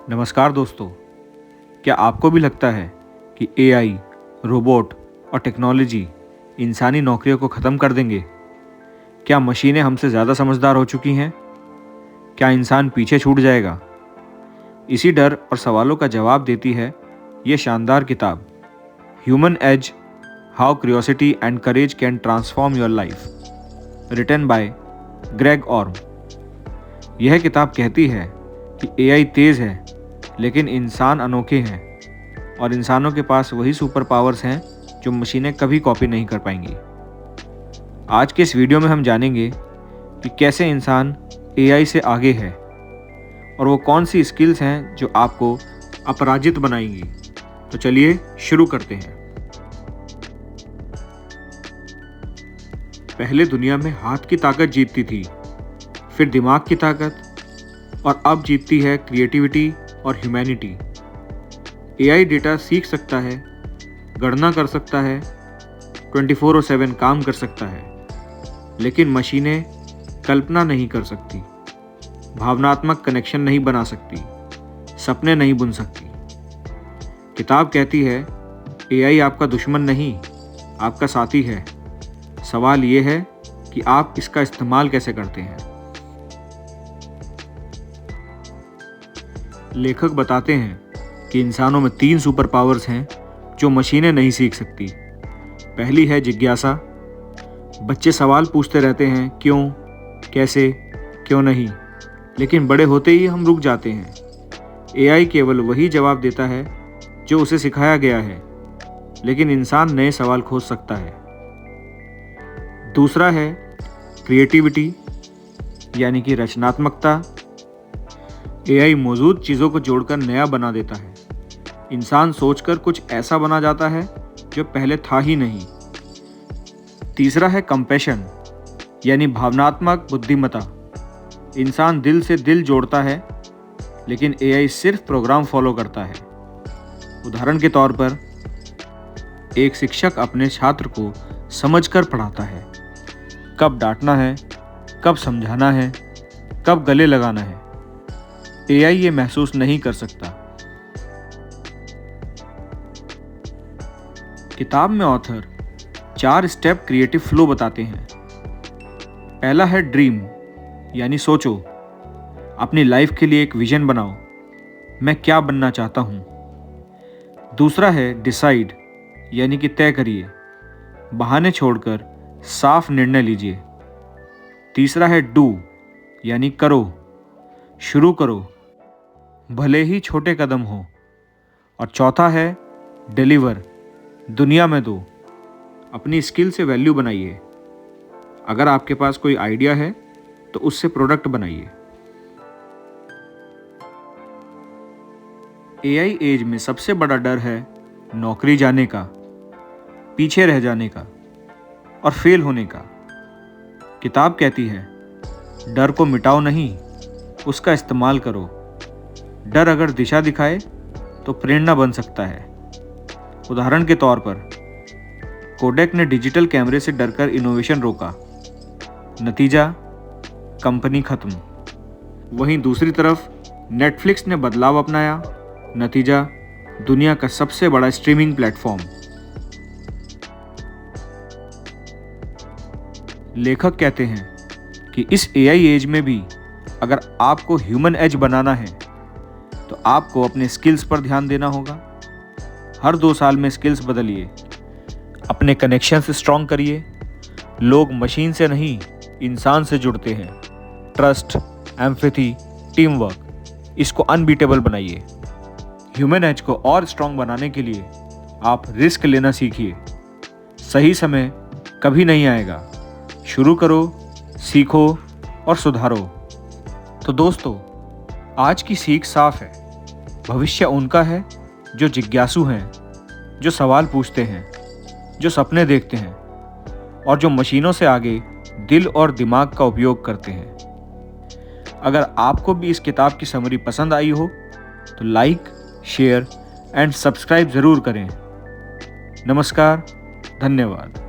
नमस्कार दोस्तों, क्या आपको भी लगता है कि एआई, रोबोट और टेक्नोलॉजी इंसानी नौकरियों को ख़त्म कर देंगे? क्या मशीनें हमसे ज़्यादा समझदार हो चुकी हैं? क्या इंसान पीछे छूट जाएगा? इसी डर और सवालों का जवाब देती है ये शानदार किताब, human edge, how curiosity and courage can transform your life, written by Greg Orme. यह किताब कहती है कि एआई तेज़ है, लेकिन इंसान अनोखे हैं और इंसानों के पास वही सुपर पावर्स हैं जो मशीनें कभी कॉपी नहीं कर पाएंगी। आज के इस वीडियो में हम जानेंगे कि कैसे इंसान एआई से आगे है और वो कौन सी स्किल्स हैं जो आपको अपराजित बनाएंगी। तो चलिए शुरू करते हैं। पहले दुनिया में हाथ की ताकत जीतती थी, फिर दिमाग की ताकत, और अब जीतती है क्रिएटिविटी और ह्यूमैनिटी। एआई डेटा सीख सकता है, गणना कर सकता है, 24/7 काम कर सकता है, लेकिन मशीनें कल्पना नहीं कर सकती, भावनात्मक कनेक्शन नहीं बना सकती, सपने नहीं बुन सकती। किताब कहती है एआई आपका दुश्मन नहीं, आपका साथी है। सवाल ये है कि आप इसका इस्तेमाल कैसे करते हैं। लेखक बताते हैं कि इंसानों में 3 सुपर पावर्स हैं जो मशीनें नहीं सीख सकती। पहली है जिज्ञासा। बच्चे सवाल पूछते रहते हैं, क्यों, कैसे, क्यों नहीं, लेकिन बड़े होते ही हम रुक जाते हैं। एआई केवल वही जवाब देता है जो उसे सिखाया गया है, लेकिन इंसान नए सवाल खोज सकता है। दूसरा है क्रिएटिविटी, यानी कि रचनात्मकता। एआई मौजूद चीज़ों को जोड़कर नया बना देता है। इंसान सोचकर कुछ ऐसा बना जाता है जो पहले था ही नहीं। तीसरा है कंपैशन, यानी भावनात्मक बुद्धिमत्ता। इंसान दिल से दिल जोड़ता है, लेकिन एआई सिर्फ प्रोग्राम फॉलो करता है। उदाहरण के तौर पर, एक शिक्षक अपने छात्र को समझकर पढ़ाता है। कब डांटना है, कब समझाना है, कब गले लगाना है, एआई ये महसूस नहीं कर सकता। किताब में ऑथर 4 स्टेप क्रिएटिव फ्लो बताते हैं। पहला है ड्रीम, यानी सोचो, अपनी लाइफ के लिए एक विजन बनाओ, मैं क्या बनना चाहता हूँ। दूसरा है डिसाइड, यानी कि तय करिए, बहाने छोड़कर साफ निर्णय लीजिए। तीसरा है डू, यानी करो, शुरू करो, भले ही छोटे कदम हो। और चौथा है डिलीवर, दुनिया में दो, अपनी स्किल से वैल्यू बनाइए। अगर आपके पास कोई आइडिया है तो उससे प्रोडक्ट बनाइए। एआई एज में सबसे बड़ा डर है नौकरी जाने का, पीछे रह जाने का और फेल होने का। किताब कहती है डर को मिटाओ नहीं, उसका इस्तेमाल करो। डर अगर दिशा दिखाए तो प्रेरणा बन सकता है। उदाहरण के तौर पर, कोडेक ने डिजिटल कैमरे से डरकर इनोवेशन रोका, नतीजा कंपनी खत्म। वहीं दूसरी तरफ नेटफ्लिक्स ने बदलाव अपनाया, नतीजा दुनिया का सबसे बड़ा स्ट्रीमिंग प्लेटफॉर्म। लेखक कहते हैं कि इस एआई एज में भी अगर आपको ह्यूमन एज बनाना है तो आपको अपने स्किल्स पर ध्यान देना होगा। हर 2 साल में स्किल्स बदलिए, अपने कनेक्शन से स्ट्रॉन्ग करिए। लोग मशीन से नहीं, इंसान से जुड़ते हैं। ट्रस्ट, एम्पैथी, टीम वर्क, इसको अनबीटेबल बनाइए। ह्यूमन एज को और स्ट्रॉन्ग बनाने के लिए आप रिस्क लेना सीखिए। सही समय कभी नहीं आएगा, शुरू करो, सीखो और सुधारो। तो दोस्तों, आज की सीख साफ है, भविष्य उनका है जो जिज्ञासु हैं, जो सवाल पूछते हैं, जो सपने देखते हैं और जो मशीनों से आगे दिल और दिमाग का उपयोग करते हैं। अगर आपको भी इस किताब की समरी पसंद आई हो तो लाइक, शेयर एंड सब्सक्राइब ज़रूर करें। नमस्कार, धन्यवाद।